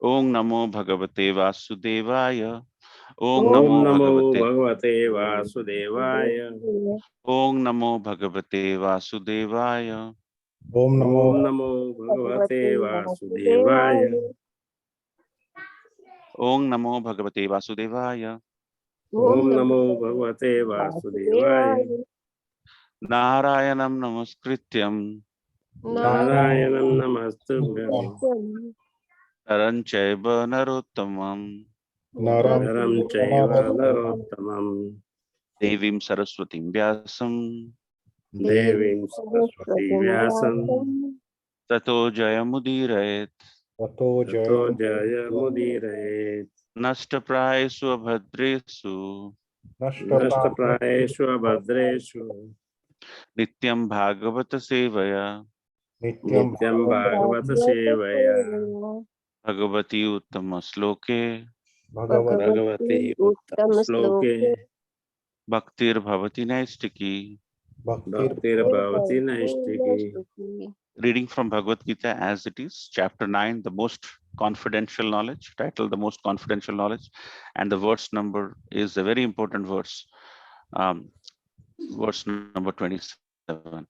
ओम नमो भगवते वासुदेवाय। ओम ओम नमो नमो भगवते भगवते वासुदेवाय। ओम नमो भगवते वासुदेवाय। ओम नमो भगवते वासुदेवाय। ओम नमो भगवते वासुदेवाय। ओम नमो भगवते वासुदेवाय। नारायणं नमस्कृत्यं नारायणं नमस्तुभ्यं नरं चैव नरोत्तमं नरं चैव नरोत्तमं देवीं सरस्वतीं व्यासं देवीं सरस्वती व्यासं ततो जयमुदीरयेत्। ततो ततो जयमुदीरयेत्। नष्टप्रायेषु अभद्रेषु नष्टप्रायेषु अभद्रेषु नित्यं भागवत सेवया नित्यं भागवत सेवया भगवती उत्तम श्लोके भगवती उत्तम श्लोके भक्तिर्भवति नैष्टिकी। भक्तिर्भवति नैष्टिकी। Reading from Bhagavad Gita as it is, chapter 9, the most confidential knowledge, titled the most confidential knowledge, and the verse number is a very important verse, verse number 27.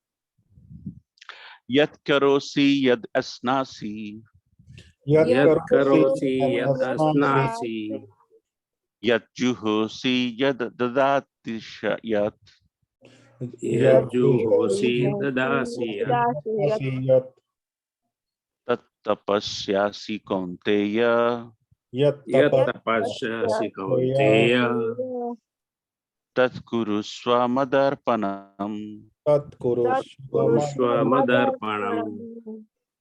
Yat karosi yad asnasi यत् करोसि यत् अस्नासि yat juhosi yad dadati yat यत् जुहोसि ददासि यत् tat tapasyasi kaunteya यत् तपस्यसि कौन्तेय tat kurusva madarpanam कुरुष्व मदर्पणम्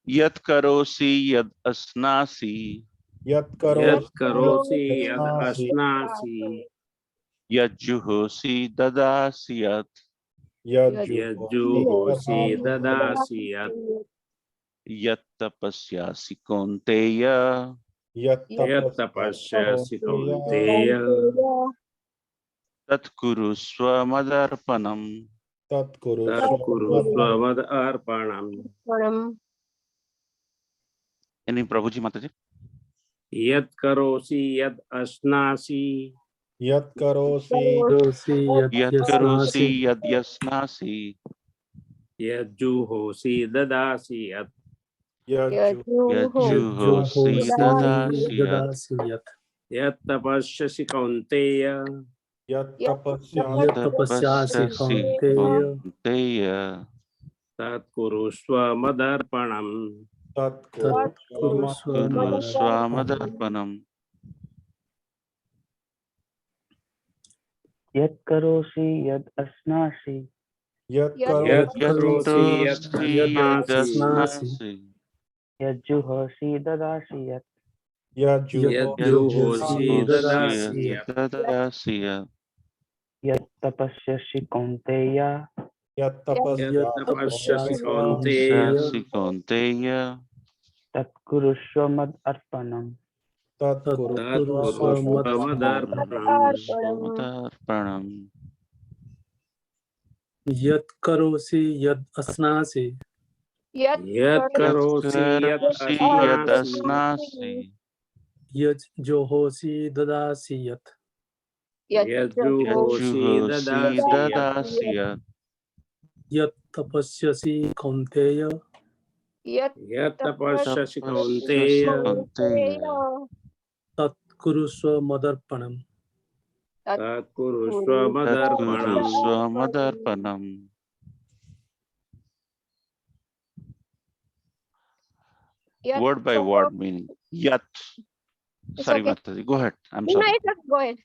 यत् करोसि यद् अस्नासि यत् करोसि यत् अस्नासि यज्जुहोसि ददासि यत् यत् जुहोसि ददासि यत् यत् तपस्यासि कौन्तेय यत् तपस्यसि कौन्तेय तत् कुरुष्व मदर्पणम् तत् कुरुष्व मदर्पणम्। यानी प्रभु जी माता जी यत् करोसि यत् अस्नासि यत् करोसि यत् करोसि यद् यस्नासि यत् जुहोसि ददासि यत् यज्जुहोसि ददासि यत् यत् तपस्यसि कौन्तेय यत् तपस्यासि कौन्तेय तत् कुरुष्व मदर्पणम्। कुरुष्व मदर्पणम्। यत् करोसि यद् अस्नासि यत् यत् करोसि यत् अस्नासि यज्जुहोसि यज्जुहोसि ददासि यत् यत् जुहोसि ददासि यत् ददासि यत् यत् तपस्यसि कौन्तेय यत् तपस्यसि कौन्तेय तपस्यासि कौन्तेय तत् कुरुष्व मद् अर्पणम् तत् कुरुष्व मदर्पणम्। मदर्पणम्। यत् करोसि यद् अस्नासि यत् करोसि यत् यद् अस्नासि अस्नासि यज् जोहोसि ददासि यत् यत् जुहोसि यज्जुहोसि ददासि यत् ददासि यत् यत् तपस्यसि कौन्तेय यत् तपस्यसि कौन्तेय तपस्यासि कौन्तेय तत् कुरुष्व मदर्पणम् तत् कुरुष्व तत् मदर्पणम्। कुरुष्व मदर्पणम्। Word by word meaning. Yat. Sorry, okay. Mataji. Go ahead. I'm No, sorry. it's okay. Go ahead.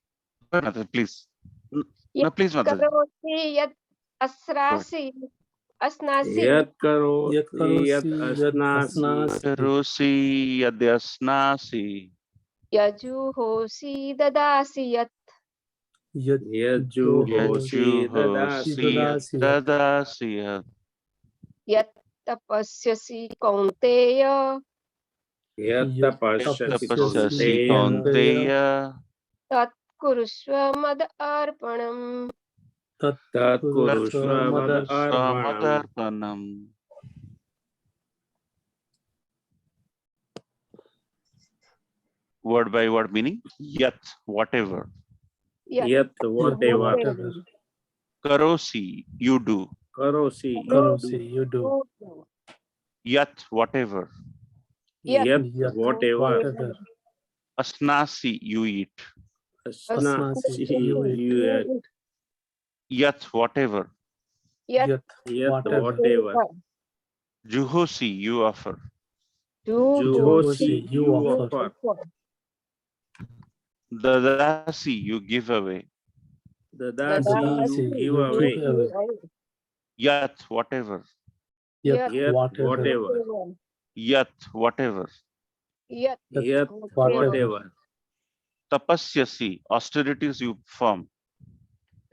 Go ahead, Mataji, please. No, please, Mataji. करोसि यत् अस्रासि अस्नासि यत् करोसि यत् यत् करोसि यद् अस्नासि अस्नासि करोसि यद्यस्नासि यजुहोसि ददासि यत् यत् जुहोसि ददासि यज्जुहोसि ददासि यत् ददासि यत् यत् तपस्यसि कौन्तेय यत् तपस्यसि तपस्यासि कौन्तेय कौन्तेय तत् कुरुष्व मद अर्पणम्। तत् कुरुष्व मदर्पणम्। मदर्पणम्। word by word meaning. Yat, whatever. Yat, whatever. Karosi, you do. Karosi, Karosi, you do. Yat, whatever. Yat, Yat, whatever. whatever. Asnasi, you eat. Asnasi, you eat. you eat. Yat, whatever. Yat, Yat, whatever. whatever. Juhosi, you offer. Juhosi, you you offer. offer. Dadasi, you give away. Dadasi, you give away. Yat, whatever. Yat, Yat, whatever. whatever. Yat, whatever. Yat, whatever. whatever. Tapasyasi, austerities you perform.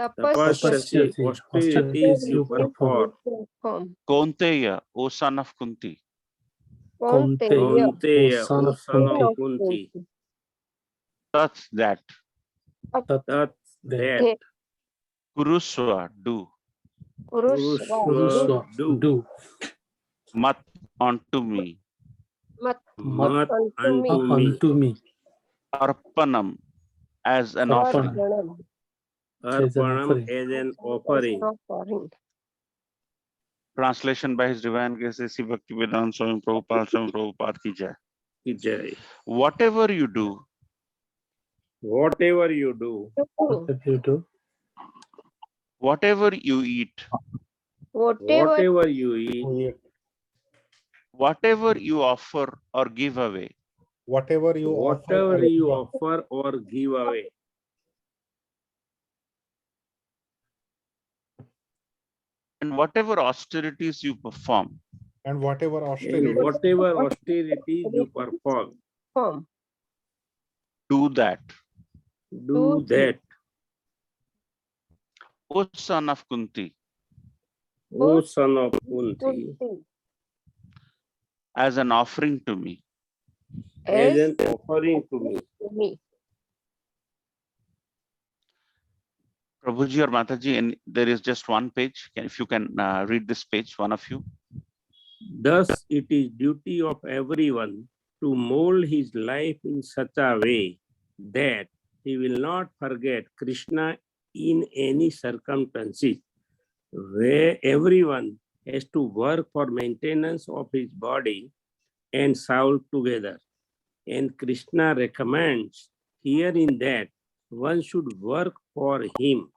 Tapasyasi, austerities you perform. Kaunteya, O son of Kunti. Kaunteya, Kaunteya, O son O of son Kunti. of Kunti. Tat, that. That, That. Kuruswa, do. Puruswa, do. Mat, unto me. Mat Unto me. Arpanam, as an Arpanam. offering. Arpanam as an offering. Translation by His Divine Grace A.C. Bhaktivedanta Swami Prabhupada ki jai. Jai. Whatever you do, Whatever you do, Whatever you do. whatever you eat, whatever you eat, whatever you offer or give away, Whatever you whatever you offer or give away, and whatever austerities you perform, and whatever and austerity, whatever austerities you perform, do that. do that. O son of Kunti, O son of Kunti, as an offering to me. as an offering to me. Prabhuji or Mataji, and there is just one page. If you can read this page, one of you. Thus, it is duty of everyone to mold his life in such a way that he will not forget Krishna in any circumstances, where everyone has to work for maintenance of his body and soul together. And Krishna recommends herein that one should work for him.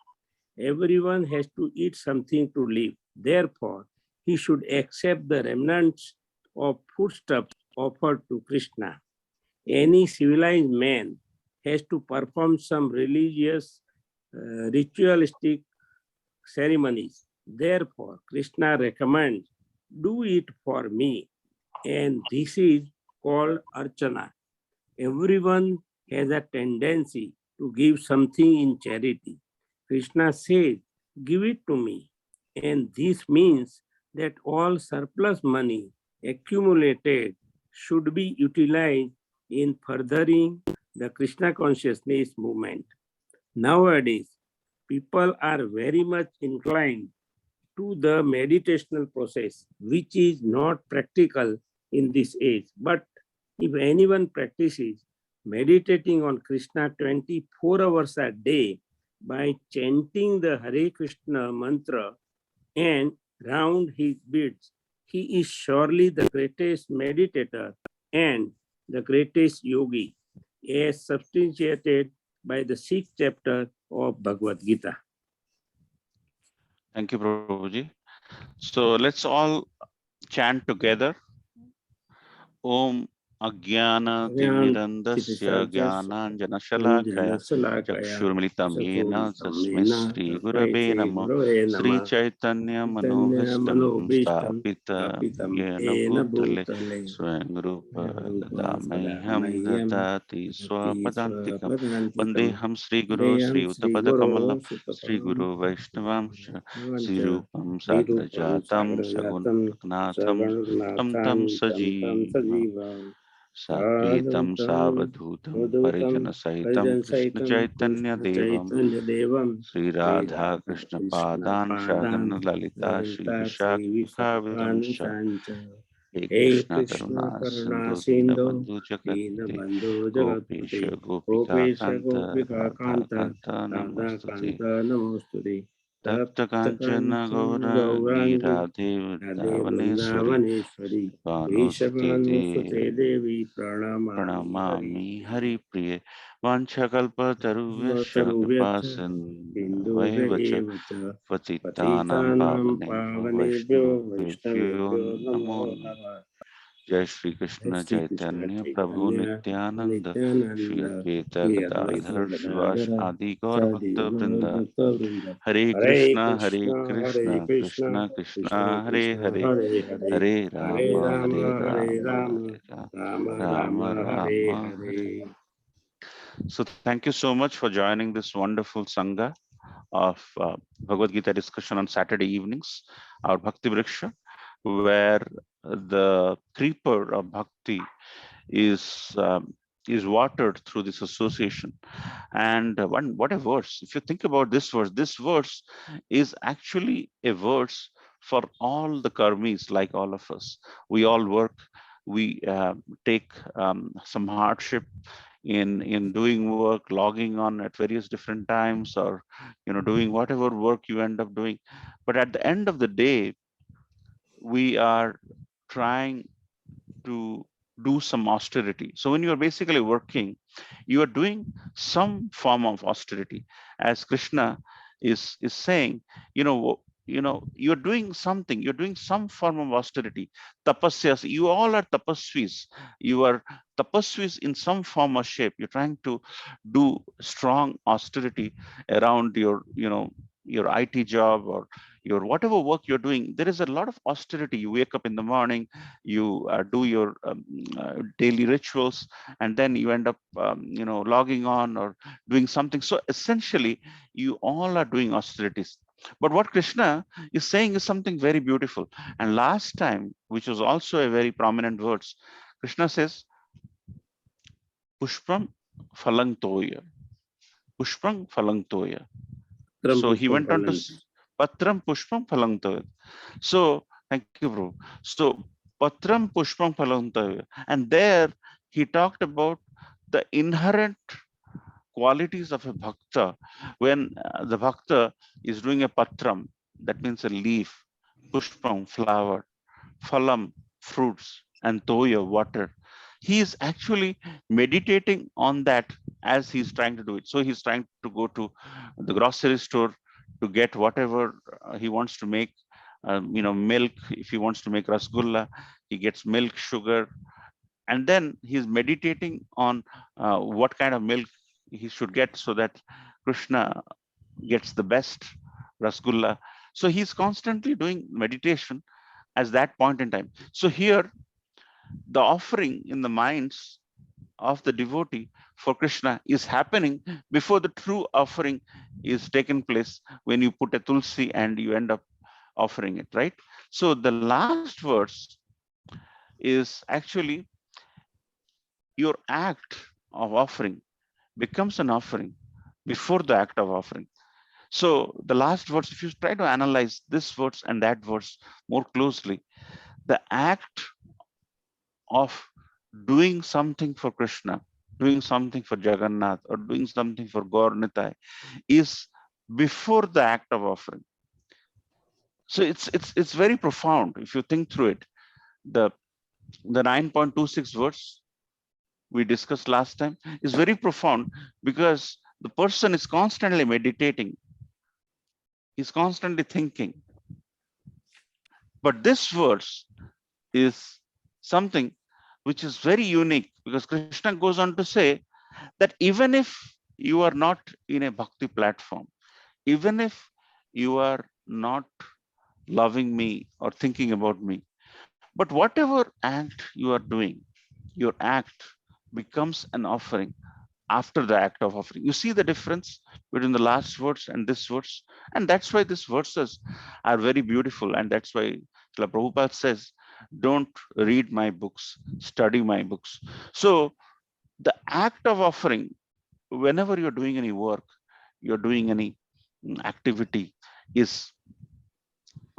Everyone has to eat something to live. Therefore, he should accept the remnants of foodstuffs offered to Krishna. Any civilized man has to perform some religious, ritualistic ceremonies. Therefore, Krishna recommends, do it for me. And this is called Archana. Everyone has a tendency to give something in charity. Krishna says, give it to me. And this means that all surplus money accumulated should be utilized in furthering the Krishna consciousness movement. Nowadays, people are very much inclined to the meditational process, which is not practical in this age. But if anyone practices meditating on Krishna 24 hours a day by chanting the Hare Krishna mantra and round his beads, he is surely the greatest meditator and the greatest yogi, as substantiated by the 6th chapter of Bhagavad Gita. Thank you, Prabhuji. So let's all chant together. Om Ajnana Timirandasya Jnana Shalakaya Chakshurmilitam Yena Tasmai Sri Gurave Namo Sri Chaitanya Manovistam Stapita Yena Bhutale Swayam Rupa Dadamaham Dadati Swapadantikam Vandeham Sri Guru Sri Uttapadakamalam Sri Guru Vaishnavam Sri Rupam Sagrajatam Sagunaknatham Tam Tam Sajivam Saketam Savadhutam Parijana Sahitam Krishna Chaitanya Devam Sri Radha Krishna Padan Shadana Lalita Shri Vishakha Vidamsha हे हे कृष्ण कृष्ण करुणा करुणा सिंधु सिंधु दीनबंधु जगत्पते दीनबन्धु गोपेश जगत्पते गोपिका गोपेश कांत गोपिका राधा कान्त कांत नमोस्तुते राधाकान्त नमोऽस्तुते तप्त कांचन गौरांगी गौराङ्गी राधे राधे वृंदावनेश्वरी वृन्दावनेश्वरी भानुसुते वृषभानुसुते देवी देवी प्रणमामि प्रणमामि हरिप्रिये वाञ्छकल्पतरुभ्यश्च कृपा सर्वतरुभ्यश्च सिन्धुभ्यैव च सिन्धुभ्येव च पतितानां पतितानां पावनेभ्यो पावनेभ्यो वैष्णवेभ्यो वैष्णवेभ्यो नमो नमो नमः। नमः। जय श्री जय कृष्ण श्री कृष्ण चैतन्य प्रभु चैतन्य नित्यानंद श्री नित्यानंद अद्वैत श्री अद्वैत गदाधर श्रीवास गदाधर आदि गौर सदि भक्त वृंद भक्त वृंद हरे हरे कृष्ण हरे कृष्ण कृष्ण कृष्ण कृष्ण हरे कृष्ण हरे हरे हरे हरे हरे राम हरे हरे राम हरे राम राम राम राम हरे राम हरे। हरे। So thank you so much for joining this wonderful Sangha of Bhagavad Gita discussion on Saturday evenings, our Bhakti Vriksha, where the creeper of Bhakti is is watered through this association. And what a verse! If you think about this verse is actually a verse for all the karmis, like all of us. We all work. We take some hardship in doing work, logging on at various different times, or doing whatever work you end up doing. But at the end of the day, we are trying to do some austerity. So when you are basically working, you are doing some form of austerity. As Krishna is saying, you're doing something, you're doing some form of austerity. Tapasyas, you all are tapasvis. You are tapasvis in some form or shape. You're trying to do strong austerity around your IT job, or your whatever work you're doing. There is a lot of austerity. You wake up in the morning, you do your daily rituals, and then you end up logging on or doing something. So essentially you all are doing austerities. But what Krishna is saying is something very beautiful. And last time, which was also a very prominent words, Krishna says pushpam phalang toya, pushpam phalang toya. Patram So he pushpam went on to phalang. patram pushpam phalang toya. So thank you, bro. So patram pushpam phalang toya. And there he talked about the inherent qualities of a bhakta. When the bhakta is doing a patram, that means a leaf, pushpam, flower, phalam, fruits, and toya, water. He is actually meditating on that as he's trying to do it. So he's trying to go to the grocery store to get whatever he wants to make. Milk. If he wants to make rasgulla, he gets milk, sugar, and then he's meditating on what kind of milk he should get so that Krishna gets the best rasgulla. So he's constantly doing meditation as that point in time. So here the offering in the minds of the devotee for Krishna is happening before the true offering is taken place, when you put a tulsi and you end up offering it, right? So the last verse is actually your act of offering becomes an offering before the act of offering. So the last verse, if you try to analyze this verse and that verse more closely, the act of doing something for Krishna, doing something for Jagannath, or doing something for Gaur Nitai is before the act of offering. So it's very profound if you think through it. The 9.26 verse we discussed last time is very profound, because the person is constantly meditating, he's constantly thinking. But this verse is something which is very unique, because Krishna goes on to say that even if you are not in a bhakti platform, even if you are not loving me or thinking about me, but whatever act you are doing, your act becomes an offering after the act of offering. You see the difference between the last verse and this verse? And that's why these verses are very beautiful. And that's why Srila Prabhupada says, don't read my books, study my books. So the act of offering, whenever you're doing any work, you're doing any activity, is,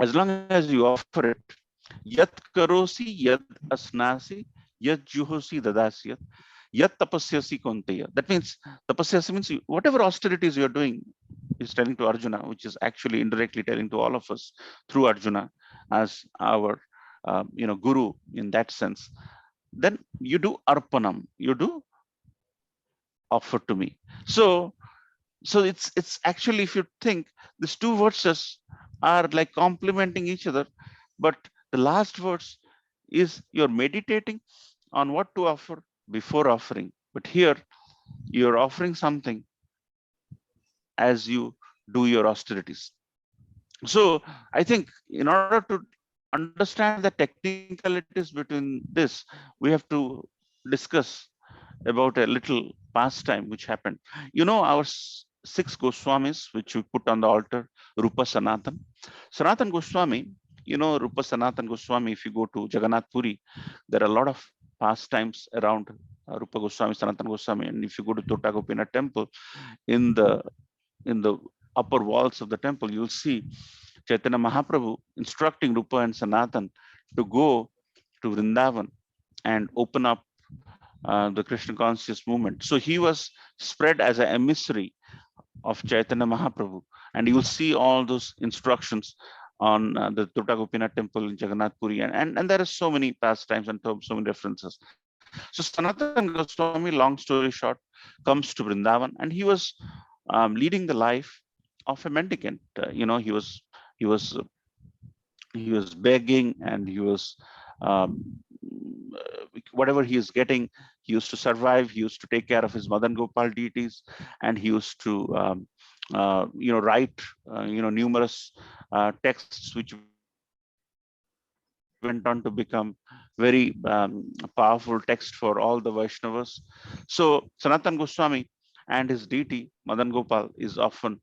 as long as you offer it, Yat karosi yad asnasi yad juhosi dadasyat yat tapasyasi konteya. That means tapasyasi means whatever austerities you are doing, is telling to Arjuna, which is actually indirectly telling to all of us through Arjuna as our guru in that sense. Then you do arpanam, you do offer to me. So it's actually, if you think, these two verses are like complementing each other, but the last verse is you're meditating on what to offer before offering, but here you're offering something as you do your austerities. So I think in order to understand the technicalities between this, we have to discuss about a little pastime which happened. Our six Goswamis, which we put on the altar, Rupa Sanatan. Sanatan Goswami, Rupa Sanatan Goswami, if you go to Jagannath Puri, there are a lot of pastimes around Rupa Goswami, Sanatan Goswami. And if you go to Tota Gopinath temple, in the upper walls of the temple, you'll see Chaitanya Mahaprabhu instructing Rupa and Sanatan to go to Vrindavan and open up the Krishna conscious movement. So he was spread as an emissary of Chaitanya Mahaprabhu, and you will see all those instructions on the Tota Gopinath temple in Jagannath Puri, and there are so many pastimes and so many references. So Sanatan Goswami, long story short, comes to Vrindavan, and he was leading the life of a mendicant. He was begging, and he was um, whatever he is getting, he used to survive. He used to take care of his Madan Gopal deities, and he used to write numerous texts which went on to become very powerful text for all the Vaishnavas. So Sanatan Goswami and his deity Madan Gopal is often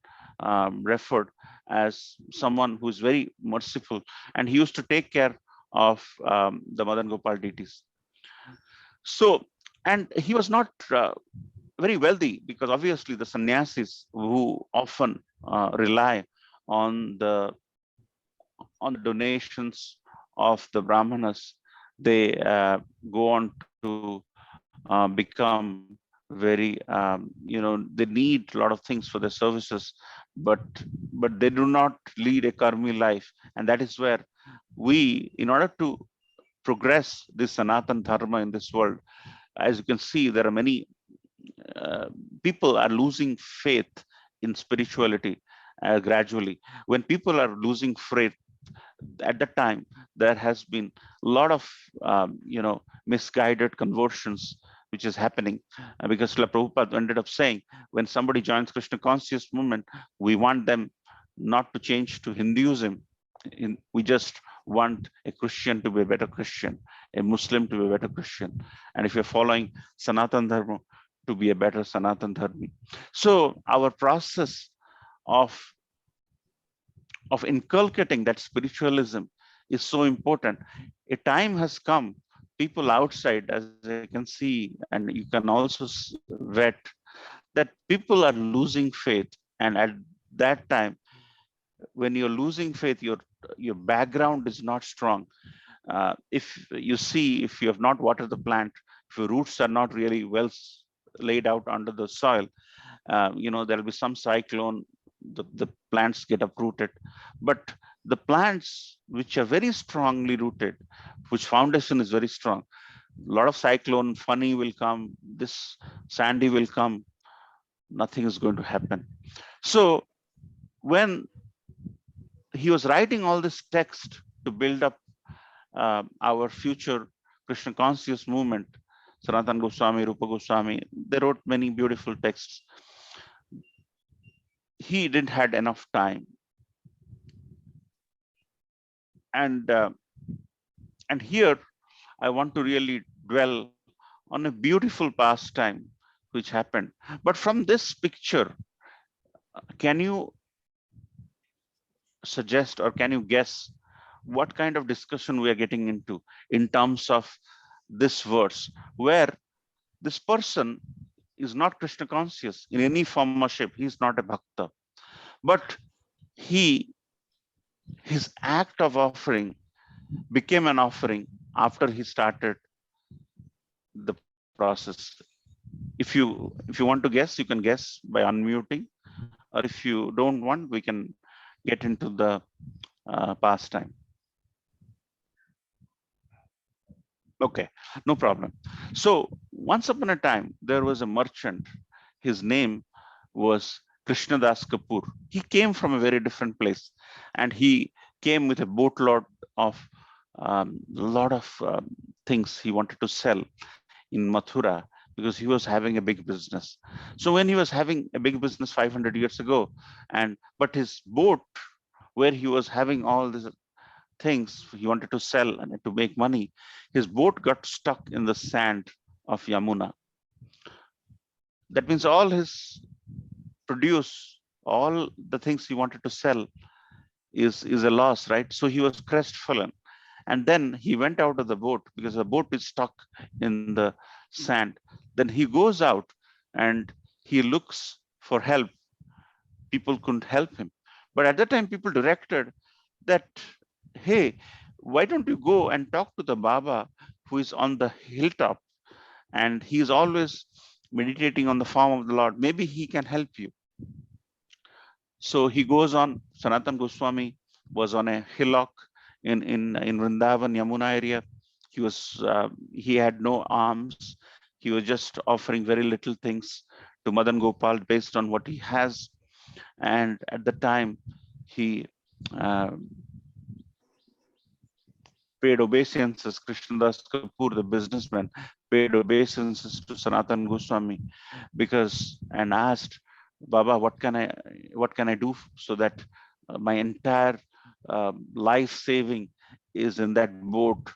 referred as someone who is very merciful, and he used to take care of the Madan Gopal deities. So, and he was not very wealthy, because obviously the sannyasis who often rely on the donations of the Brahmanas, they go on to become very, they need a lot of things for their services, but they do not lead a karmi life. And that is where we, in order to progress this Sanatan Dharma in this world, as you can see, there are many people are losing faith in spirituality gradually. When people are losing faith, at that time, there has been a lot of misguided conversions which is happening, because Srila Prabhupada ended up saying, when somebody joins Krishna conscious movement, we want them not to change to Hinduism. We just want a Christian to be a better Christian, a Muslim to be a better Christian, and if you're following Sanatan Dharma, to be a better Sanatan Dharmi. So our process of inculcating that spiritualism is so important. A time has come, people outside, as I can see, and you can also vet, that people are losing faith. And at that time, when you're losing faith, your background is not strong. If you see, if you have not watered the plant, if your roots are not really well laid out under the soil, there'll be some cyclone, the plants get uprooted. But the plants which are very strongly rooted, which foundation is very strong, a lot of cyclone, funny will come, this sandy will come, nothing is going to happen. So when he was writing all this text to build up our future Krishna conscious movement, Sanatan Goswami, Rupa Goswami, they wrote many beautiful texts. He didn't had enough time, and here I want to really dwell on a beautiful pastime which happened. But from this picture, can you suggest, or can you guess what kind of discussion we are getting into in terms of this verse, where this person is not Krishna conscious in any form or shape? He is not a bhakta, but his act of offering became an offering after he started the process. If you want to guess, you can guess by unmuting, or if you don't want, we can get into the pastime. Okay, no problem. So once upon a time, there was a merchant. His name was Krishnadas Kapoor. He came from a very different place, and he came with a boatload of lot of things he wanted to sell in Mathura, because he was having a big business. So when he was having a big business 500 years ago, but his boat, where he was having all these things he wanted to sell and to make money, his boat got stuck in the sand of Yamuna. That means all his produce, all the things he wanted to sell is a loss, right? So he was crestfallen. And then he went out of the boat because the boat is stuck in the sand. Then he goes out and he looks for help. People couldn't help him. But at that time, people directed that, hey, why don't you go and talk to the Baba who is on the hilltop, and he is always meditating on the form of the Lord. Maybe he can help you. So he goes on. Sanatan Goswami was on a hillock in Vrindavan, Yamuna area. He had no arms. He was just offering very little things to Madan Gopal based on what he has. And at the time, he paid obeisances. Krishnadas Kapoor, the businessman, paid obeisances to Sanatan Goswami and asked, Baba, what can I do so that my entire life saving is in that boat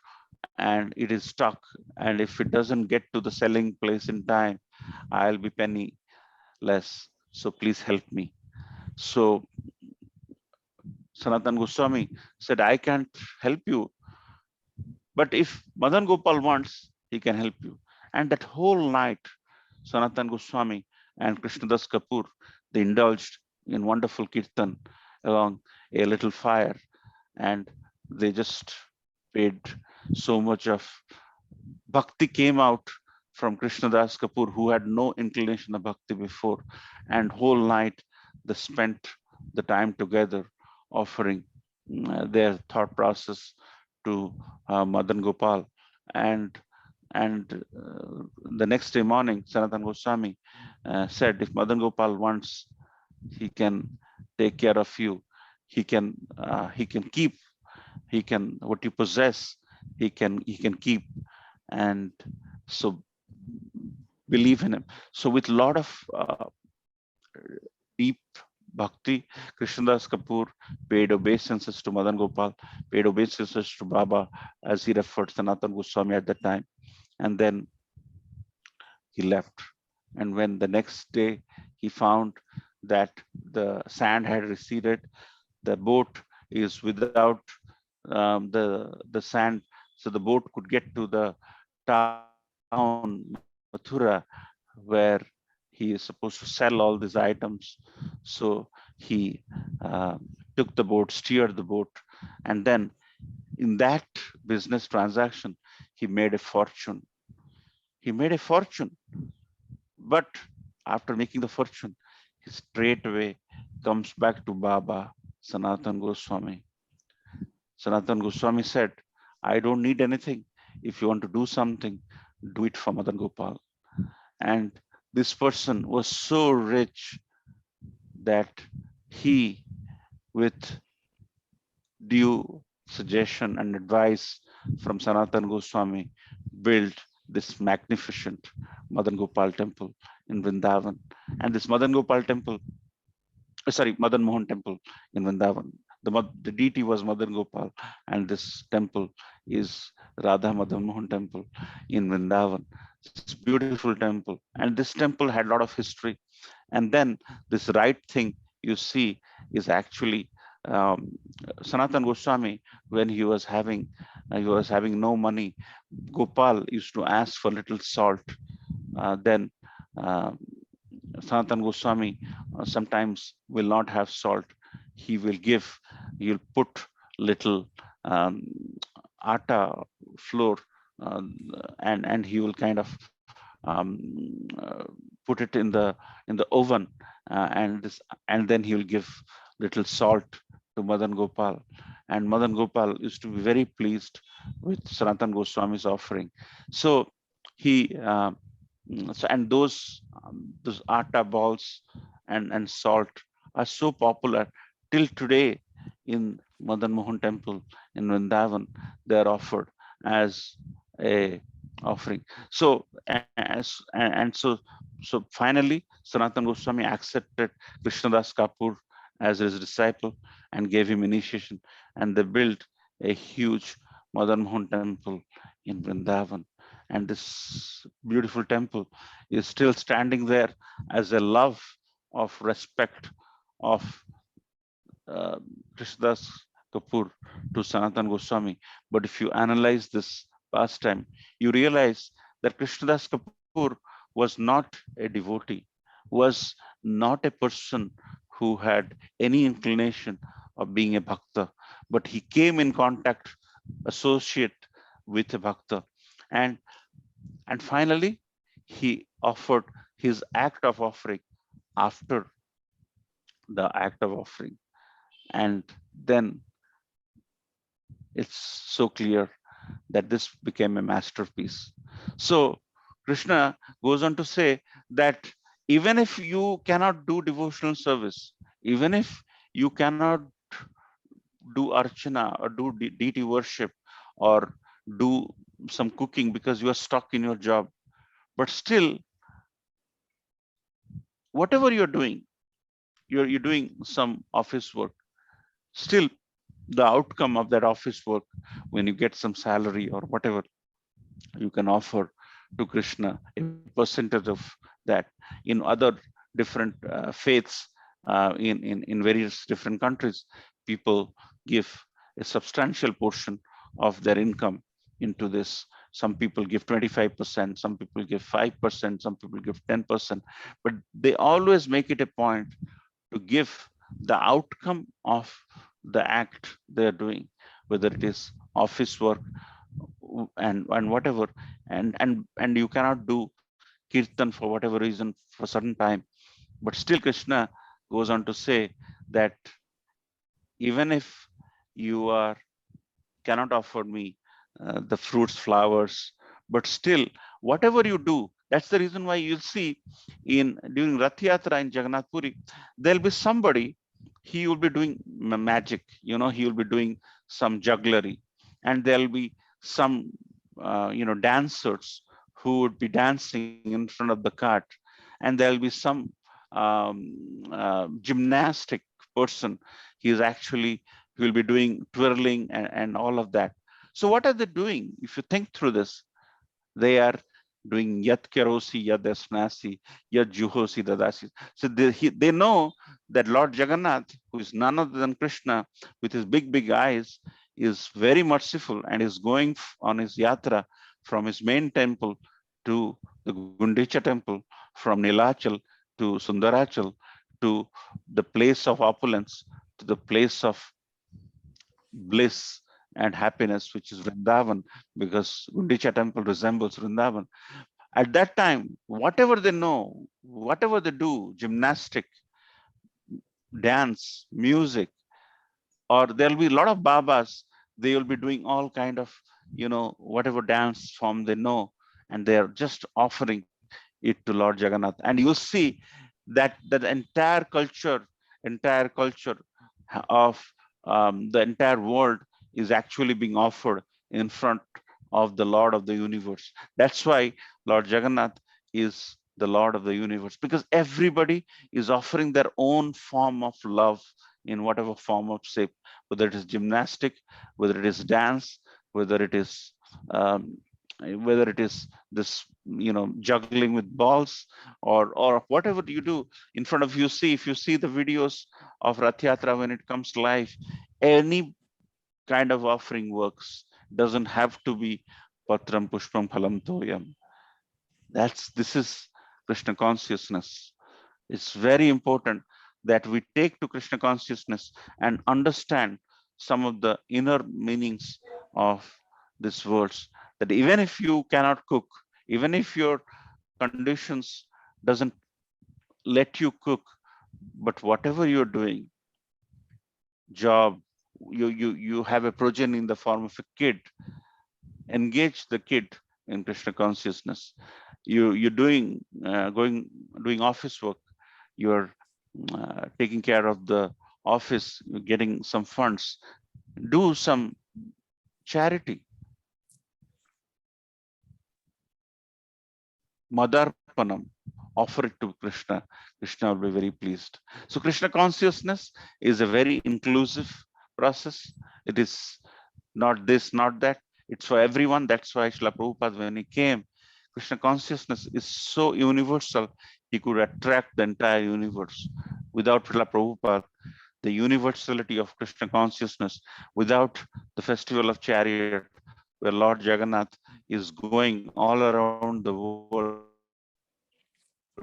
and it is stuck, and if it doesn't get to the selling place in time, I'll be penniless. So please help me. So Sanatan Goswami said, I can't help you, but if Madan Gopal wants, he can help you. And that whole night, Sanatan Goswami and Krishnadas Kapoor, they indulged in wonderful kirtan along a little fire, and they just paid so much of bhakti came out from Krishnadas Kapoor, who had no inclination of bhakti before, and whole night they spent the time together offering their thought process to Madan Gopal. And the next day morning, Sanatan Goswami said, if Madan Gopal wants, he can take care of you. He can keep. What you possess, he can keep. And so believe in him. So with a lot of deep bhakti, Krishnadas Kapoor paid obeisances to Madan Gopal, paid obeisances to Baba, as he referred to Sanatan Goswami at that time. And then he left. And when the next day he found that the sand had receded, the boat is without the sand, so the boat could get to the town Mathura, where he is supposed to sell all these items. So he took the boat, steered the boat, and then in that business transaction, he made a fortune. He made a fortune, but after making the fortune, he straight away comes back to Baba Sanatan Goswami. Sanatan Goswami said, I don't need anything. If you want to do something, do it for Madan Gopal. And this person was so rich that he, with due suggestion and advice from Sanatan Goswami, built this magnificent Madan Gopal temple in Vrindavan. And this Madan Gopal temple, Madan Mohan temple in Vrindavan, the deity was Madan Gopal, and this temple is Radha Madan Mohan temple in Vrindavan. It's a beautiful temple, and this temple had a lot of history. And then this right thing you see is actually Sanatan Goswami, when he was having no money. Gopal used to ask for little salt. Then Sanatan Goswami sometimes will not have salt. He'll put little atta flour, and he will kind of put it in the oven, and then he will give little salt to Madan Gopal, and Madan Gopal used to be very pleased with Sanatan Goswami's offering. So he and those atta balls and salt are so popular till today in Madan Mohan temple in Vrindavan. They are offered as a offering. So so finally, Sanatan Goswami accepted Krishnadas Kapoor as his disciple and gave him initiation, and they built a huge Madan Mohan temple in Vrindavan. And this beautiful temple is still standing there as a love of respect of Krishnadas Kapoor to Sanatan Goswami. But if you analyze this pastime, you realize that Krishnadas Kapoor was not a devotee, was not a person who had any inclination of being a bhakta, but he came in contact, associate with a bhakta, and finally he offered his act of offering after the act of offering, and then it's so clear that this became a masterpiece. So Krishna goes on to say that even if you cannot do devotional service, even if you cannot do archana or do deity worship or do some cooking because you are stuck in your job, but still, whatever you're doing, you're doing some office work, still the outcome of that office work, when you get some salary or whatever, you can offer to Krishna a percentage of that. In other different faiths, in various different countries, people give a substantial portion of their income into this. Some people give 25%, some people give 5%, some people give 10%, but they always make it a point to give the outcome of the act they're doing, whether it is office work and whatever, and you cannot do kirtan for whatever reason for certain time, but still Krishna goes on to say that even if you are cannot offer me the fruits, flowers, but still whatever you do, that's the reason why you'll see in during Rath Yatra in Jagannath Puri, there'll be somebody, he will be doing magic, he will be doing some jugglery, and there'll be some dancers who would be dancing in front of the cart, and there'll be some gymnastic person. He will be doing twirling and all of that. So what are they doing? If you think through this, they are doing yat kerosi, yat asnasi, yat juhosi dadasi. So they know that Lord Jagannath, who is none other than Krishna, with his big eyes, is very merciful and is going on his yatra from his main temple to the Gundicha temple, from Nilachal to Sundarachal, to the place of opulence, to the place of bliss and happiness, which is Vrindavan, because Gundicha temple resembles Vrindavan. At that time, whatever they know, whatever they do, gymnastic, dance, music, or there'll be a lot of babas, they will be doing all kind of, whatever dance form they know, and they're just offering it to Lord Jagannath. And you'll see that the entire culture of the entire world is actually being offered in front of the Lord of the universe. That's why Lord Jagannath is the Lord of the universe, because everybody is offering their own form of love in whatever form of shape, whether it is gymnastic, whether it is dance, whether it is this juggling with balls, or whatever you do in front of you. See, if you see the videos of Rath Yatra when it comes to life, any kind of offering works. Doesn't have to be patram pushpam phalam toyam. This is Krishna consciousness. It's very important that we take to Krishna consciousness and understand some of the inner meanings of this verse, that even if you cannot cook, even if your conditions doesn't let you cook, but whatever you're doing, job, you have a progeny in the form of a kid, engage the kid in Krishna consciousness. You're doing doing office work, you're taking care of the office, you're getting some funds, do some charity. Madarpanam, offer it to Krishna. Krishna will be very pleased. So Krishna consciousness is a very inclusive process. It is not this, not that. It's for everyone. That's why Srila Prabhupada, when he came, Krishna consciousness is so universal, he could attract the entire universe. Without Srila Prabhupada, the universality of Krishna consciousness, without the festival of chariot, where Lord Jagannath is going all around the world,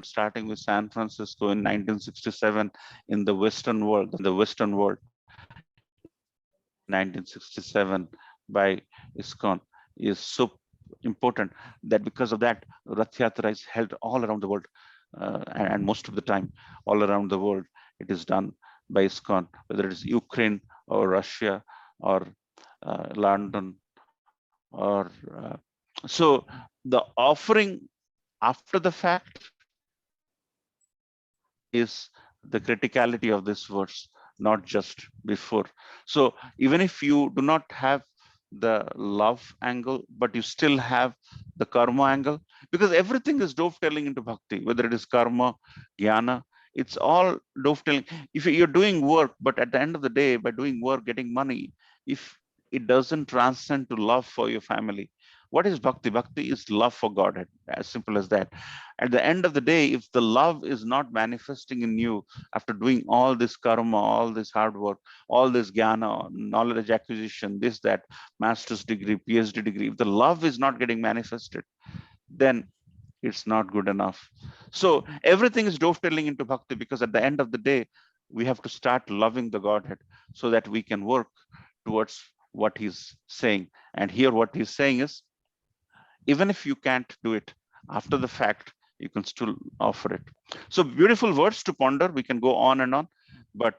starting with San Francisco in 1967 in the Western world, 1967 by ISKCON, is so important that because of that, Rath Yatra is held all around the world, and most of the time, all around the world, it is done by ISKCON, whether it is Ukraine or Russia or London or so the offering after the fact is the criticality of this verse, not just before. So even if you do not have the love angle, but you still have the karma angle, because everything is dovetailing into bhakti, whether it is karma, jnana, it's all dovetailing. If you're doing work, but at the end of the day, by doing work, getting money, if it doesn't transcend to love for your family, what is bhakti? Bhakti is love for God, as simple as that. At the end of the day, if the love is not manifesting in you after doing all this karma, all this hard work, all this jnana, knowledge acquisition, this, that, master's degree, PhD degree, if the love is not getting manifested, then it's not good enough. So everything is dovetailing into bhakti, because at the end of the day, we have to start loving the Godhead so that we can work towards what he's saying. And here what he's saying is, even if you can't do it after the fact, you can still offer it. So beautiful words to ponder. We can go on and on, but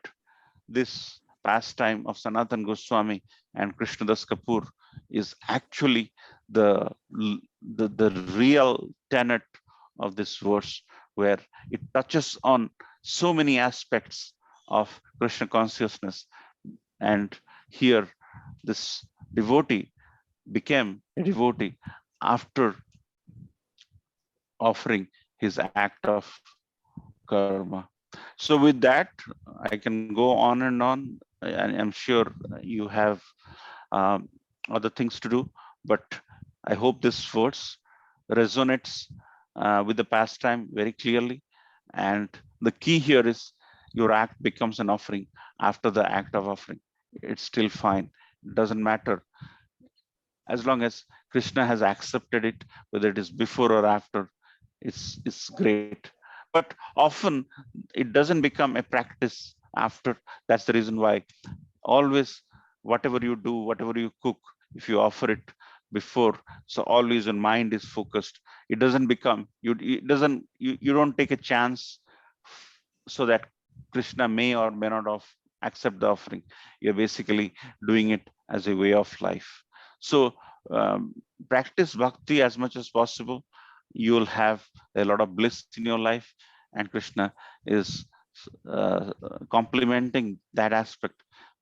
this pastime of Sanatan Goswami and Krishnadas Kapoor is actually the real tenet of this verse, where it touches on so many aspects of Krishna consciousness. And here this devotee became a devotee after offering his act of karma. So with that, I can go on and on. And I'm sure you have other things to do, but I hope this verse resonates with the pastime very clearly. And the key here is your act becomes an offering after the act of offering. It's still fine. It doesn't matter. As long as Krishna has accepted it, whether it is before or after, it's great. But often it doesn't become a practice after. That's the reason why always, whatever you do, whatever you cook, if you offer it before, so always your mind is focused. It doesn't become, you don't take a chance so that Krishna may or may not accept the offering. You're basically doing it as a way of life. So practice bhakti as much as possible. You'll have a lot of bliss in your life, and Krishna is complementing that aspect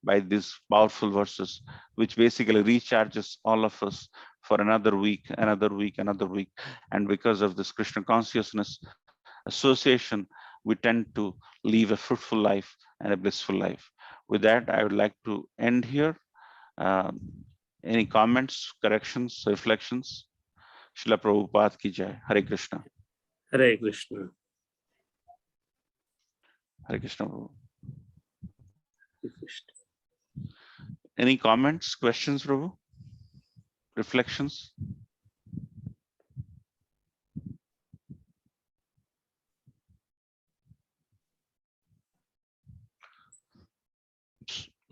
by these powerful verses, which basically recharges all of us for another week, another week, another week. And because of this Krishna consciousness association, we tend to live a fruitful life and a blissful life. With that, I would like to end here. Any comments, corrections, reflections? Srila Prabhupada ki jai. Hare Krishna. Hare Krishna. Hare Krishna. Prabhu. Hare Krishna. Any comments, questions, Prabhu? Reflections?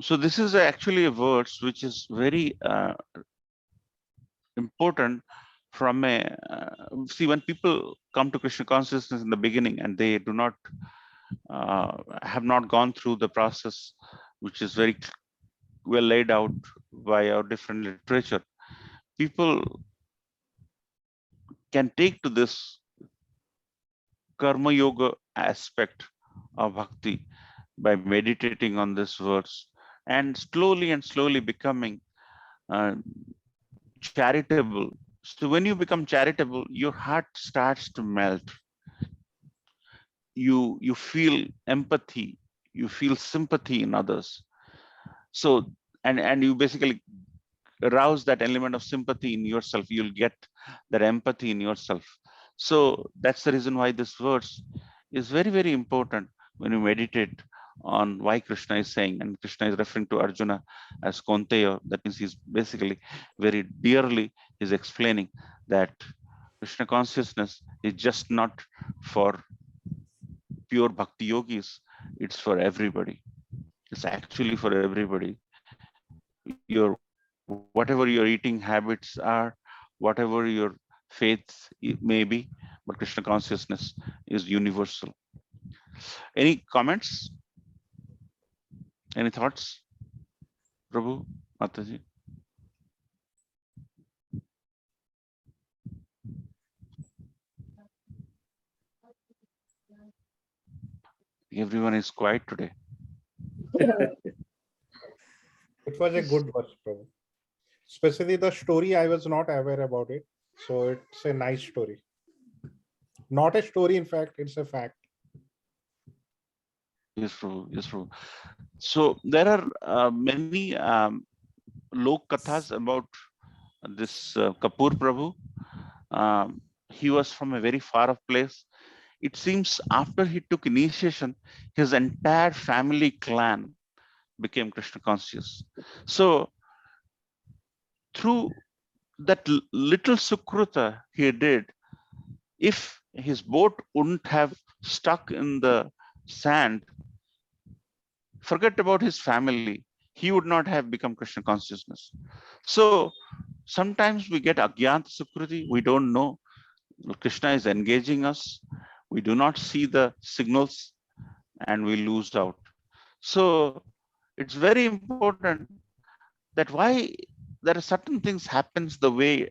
So this is actually a verse which is very important from a see, when people come to Krishna consciousness in the beginning and they do not have not gone through the process, which is very well laid out by our different literature, people can take to this karma yoga aspect of bhakti by meditating on this verse and slowly becoming charitable. So when you become charitable, your heart starts to melt. You feel empathy, you feel sympathy in others. So and you basically arouse that element of sympathy in yourself. You'll get that empathy in yourself. So that's the reason why this verse is very important when you meditate on why Krishna is saying, and Krishna is referring to Arjuna as Konteya. That means he's basically very dearly is explaining that Krishna consciousness is just not for pure bhakti yogis, it's for everybody. It's actually for everybody. Your whatever your eating habits are, whatever your faith may be, but Krishna consciousness is universal. Any comments? Any thoughts? Prabhu, Mataji? Everyone is quiet today. It was a good verse, Prabhu. Especially the story, I was not aware about it. So it's a nice story. Not a story, in fact, it's a fact. Yes, Prabhu. Yes, Prabhu. So there are many lok kathas about this Kapoor Prabhu. He was from a very far off place. It seems after he took initiation, his entire family clan became Krishna conscious. So through that little sukruta he did, if his boat wouldn't have stuck in the sand, forget about his family, he would not have become Krishna consciousness. So sometimes we get agyanta sukruti, we don't know Krishna is engaging us, we do not see the signals, and we lose out. So it's very important that why there are certain things happens the way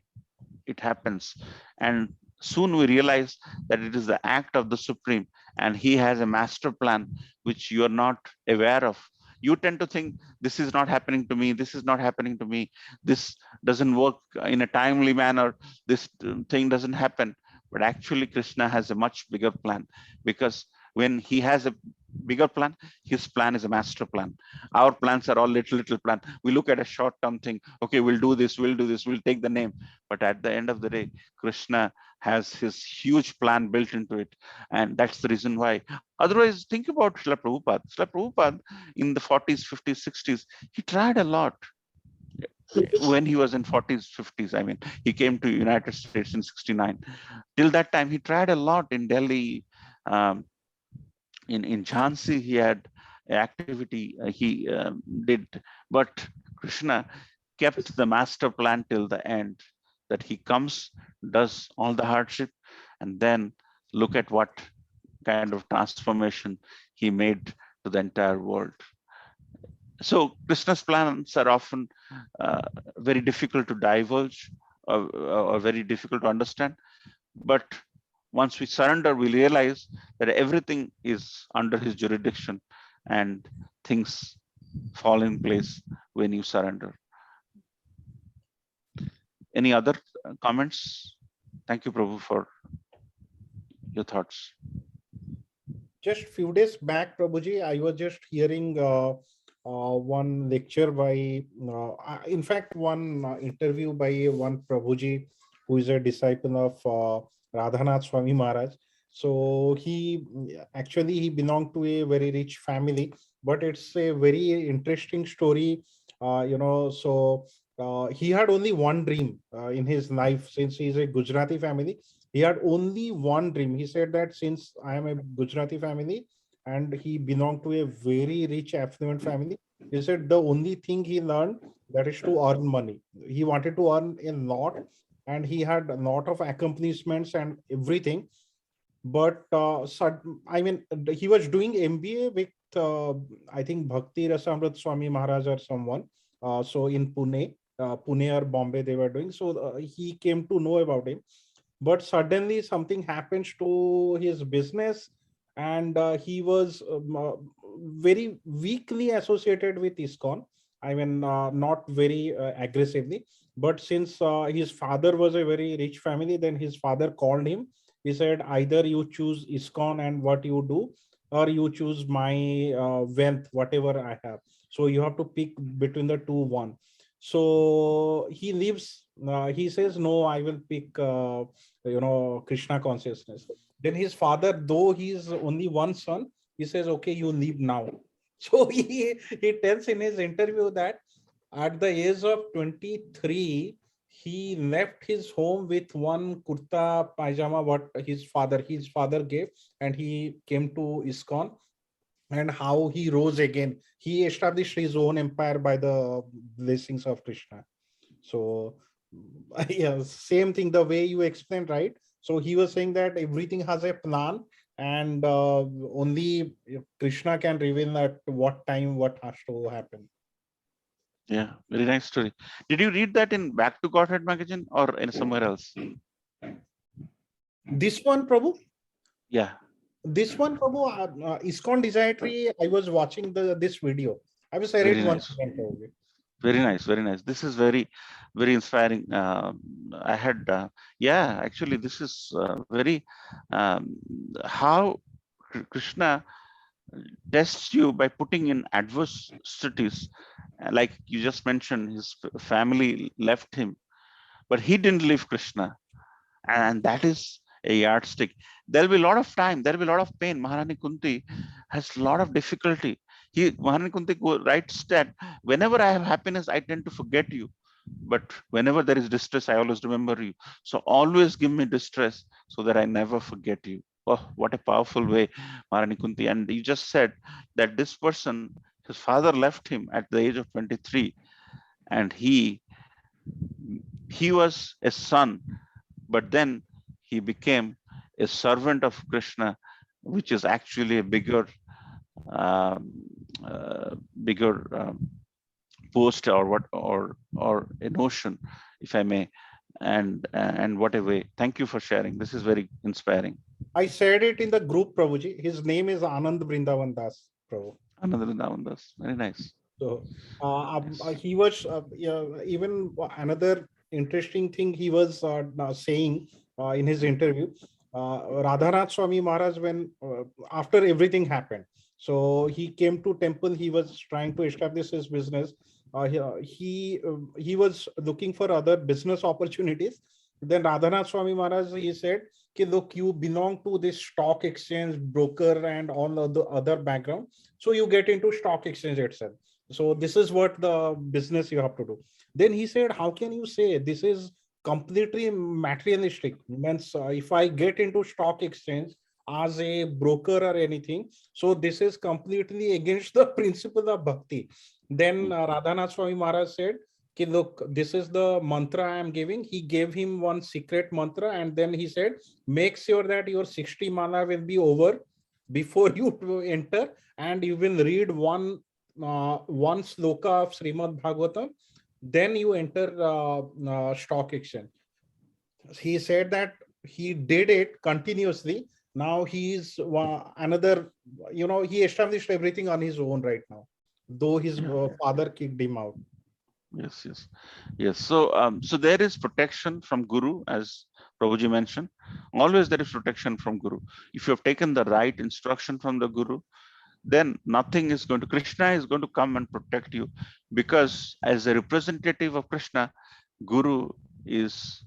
it happens, and soon we realize that it is the act of the Supreme and he has a master plan which you are not aware of. You tend to think this is not happening to me, this is not happening to me, this doesn't work in a timely manner, this thing doesn't happen. But actually Krishna has a much bigger plan, because when he has a bigger plan, his plan is a master plan. Our plans are all little plan. We look at a short-term thing. Okay, we'll do this, we'll take the name. But at the end of the day, Krishna has his huge plan built into it. And that's the reason why. Otherwise, think about Srila Prabhupada. Srila Prabhupada in the 40s, 50s, 60s, he tried a lot. When he was in 40s, 50s, I mean, he came to United States in 69. Till that time, he tried a lot in Delhi. In Jhansi, he had activity he did, but Krishna kept the master plan till the end, that he comes, does all the hardship, and then look at what kind of transformation he made to the entire world. So Krishna's plans are often very difficult to divulge or very difficult to understand, but once we surrender, we realize that everything is under his jurisdiction and things fall in place when you surrender. Any other comments? Thank you, Prabhu, for your thoughts. Just few days back, Prabhuji, I was just hearing one lecture by, in fact, one interview by one Prabhuji, who is a disciple of Radhanath Swami Maharaj. So he belonged to a very rich family, but it's a very interesting story. So he had only one dream in his life, since he is a Gujarati family. He had only one dream. He said that since I am a Gujarati family and he belonged to a very rich affluent family, He said the only thing he learned, that is to earn money. He wanted to earn a lot, and he had a lot of accomplishments and everything. But I mean, he was doing MBA with I think Bhakti Rasamrit Swami Maharaj or someone. So in Pune or Bombay, they were doing. So he came to know about him, but suddenly something happens to his business, and he was very weakly associated with ISKCON. I mean, not very aggressively, but since his father was a very rich family, then his father called him. He said, either you choose ISKCON and what you do, or you choose my wealth, whatever I have. So you have to pick between the two one. So he leaves. He says, no, I will pick Krishna consciousness. Then his father, though he's only one son, he says, okay, you leave now. So he tells in his interview that at the age of 23, he left his home with one kurta pajama what his father gave, and he came to ISKCON. And how he rose again, he established his own empire by the blessings of Krishna. So yeah, same thing, the way you explained, right? So he was saying that everything has a plan, and only Krishna can reveal at what time what has to happen. Yeah, very nice story. Did you read that in Back to Godhead magazine or in somewhere else? This one, Prabhu? Yeah. This one, Prabhu, ISKCON Desiratory, I was watching this video. I was read Very once nice. again, probably. Very nice, very nice. This is very, very inspiring. I had, yeah, actually, this is very, how Krishna tests you by putting in adversities. Like you just mentioned, his family left him, but he didn't leave Krishna. And that is a yardstick. There'll be a lot of time, there'll be a lot of pain. Maharani Kunti has a lot of difficulty. Maharani Kunti writes that whenever I have happiness, I tend to forget you. But whenever there is distress, I always remember you. So always give me distress so that I never forget you. Oh, what a powerful way, Maharani Kunti. And you just said that this person, his father left him at the age of 23, and he was a son, but then he became a servant of Krishna, which is actually a bigger bigger post, or what, or a notion, if I may. And what a way. Thank you for sharing. This is very inspiring. I said it in the group, Prabhuji. His name is Anand Brindavan Das, Prabhu. Another Navandas. Very nice. So he was even another interesting thing he was saying in his interview. Radhanath Swami Maharaj, when after everything happened, so he came to temple. He was trying to establish his business. He was looking for other business opportunities. Then Radhanath Swami Maharaj, he said, "Ki look, you belong to this stock exchange broker and all of the other background, so you get into stock exchange itself. So this is what the business you have to do." Then he said, how can you say this is completely materialistic? Means if I get into stock exchange as a broker or anything, so this is completely against the principle of bhakti. Then Radhanath Swami Maharaj said, "Ki look, this is the mantra I am giving." He gave him one secret mantra, and then he said, make sure that your 60 mala will be over before you enter, and you will read one sloka of Srimad Bhagavatam, then you enter stock exchange. He said that he did it continuously. Now he's another, he established everything on his own right now, though his father kicked him out. Yes. So there is protection from Guru, as Prabhuji mentioned. Always there is protection from Guru. If you have taken the right instruction from the Guru, then nothing is going to, Krishna is going to come and protect you, because as a representative of Krishna, Guru is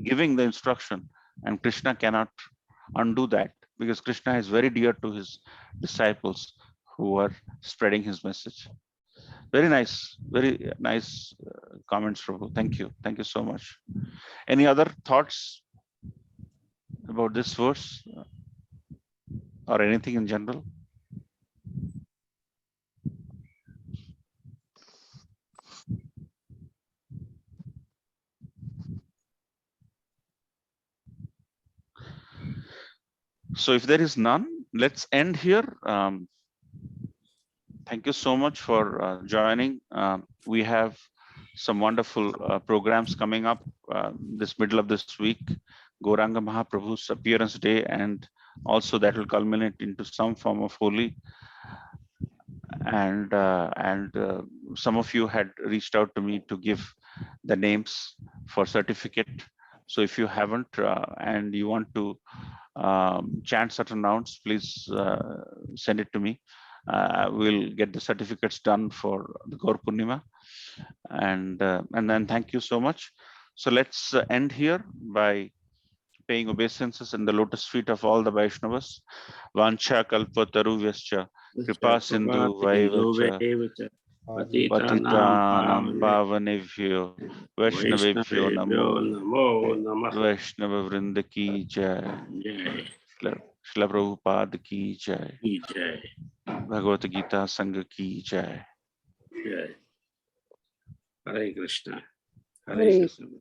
giving the instruction, and Krishna cannot undo that, because Krishna is very dear to his disciples who are spreading his message. Very nice comments, Prabhu. Thank you so much. Any other thoughts about this verse or anything in general? So if there is none, let's end here. Thank you so much for joining. We have some wonderful programs coming up this middle of this week. Gauranga Mahaprabhu's appearance day, and also that will culminate into some form of Holi. And some of you had reached out to me to give the names for certificate. So if you haven't and you want to chant certain nouns, please send it to me. We'll get the certificates done for the Gaur Purnima. And then thank you so much. So let's end here by paying obeisances in the lotus feet of all the Vaishnavas. Vancha kalpataruvascha kripa sindhu vaivacha patitanam pavanevyo vaishnavebhyo namo Vaishnava vrinda ki jai. Shila Prabhupada ki jai. Bhagavad Gita Sangha ki jai. Hare Krishna. Hare Krishna.